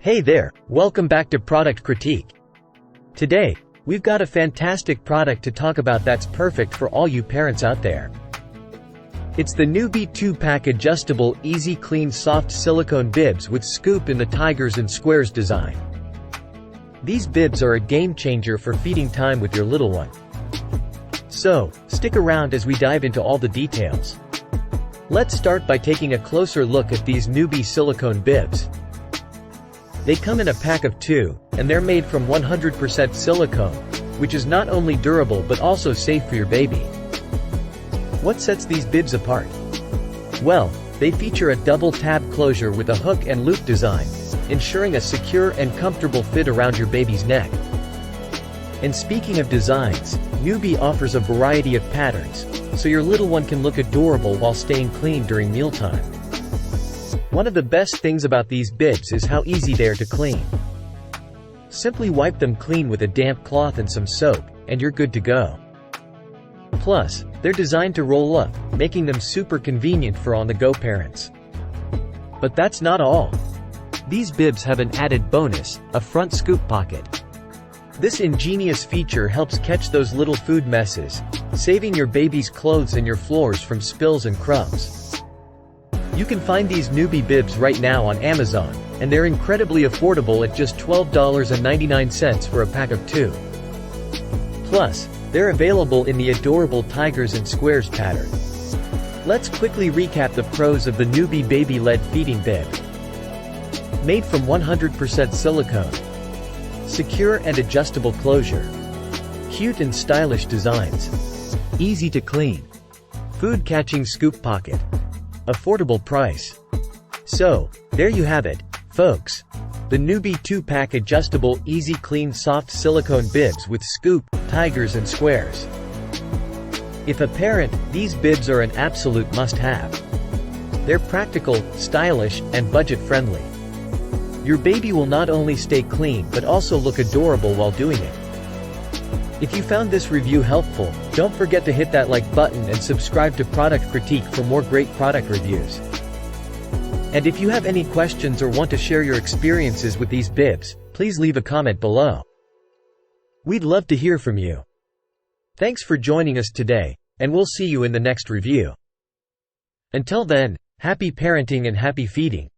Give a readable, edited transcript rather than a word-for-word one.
Hey there, welcome back to Product Critique. Today, we've got a fantastic product to talk about that's perfect for all you parents out there. It's the Nuby 2-pack adjustable, easy clean soft silicone bibs with scoop in the tigers and squares design. These bibs are a game changer for feeding time with your little one. So, stick around as we dive into all the details. Let's start by taking a closer look at these Nuby silicone bibs. They come in a pack of 2, and they're made from 100% silicone, which is not only durable but also safe for your baby. What sets these bibs apart? Well, they feature a double tab closure with a hook and loop design, ensuring a secure and comfortable fit around your baby's neck. And speaking of designs, Nuby offers a variety of patterns, so your little one can look adorable while staying clean during mealtime. One of the best things about these bibs is how easy they are to clean. Simply wipe them clean with a damp cloth and some soap, and you're good to go. Plus, they're designed to roll up, making them super convenient for on-the-go parents. But that's not all. These bibs have an added bonus, a front scoop pocket. This ingenious feature helps catch those little food messes, saving your baby's clothes and your floors from spills and crumbs. You can find these Nuby bibs right now on Amazon, and they're incredibly affordable at just $12.99 for a pack of 2. Plus, they're available in the adorable tigers and squares pattern. Let's quickly recap the pros of the Nuby baby-led feeding bib. Made from 100% silicone. Secure and adjustable closure. Cute and stylish designs. Easy to clean. Food-catching scoop pocket. Affordable price. So, there you have it, folks. The Nuby 2-pack adjustable easy clean soft silicone bibs with scoop, tigers and squares. If a parent, these bibs are an absolute must-have. They're practical, stylish, and budget-friendly. Your baby will not only stay clean but also look adorable while doing it. If you found this review helpful, don't forget to hit that like button and subscribe to Product Critique for more great product reviews. And if you have any questions or want to share your experiences with these bibs, please leave a comment below. We'd love to hear from you. Thanks for joining us today, and we'll see you in the next review. Until then, happy parenting and happy feeding.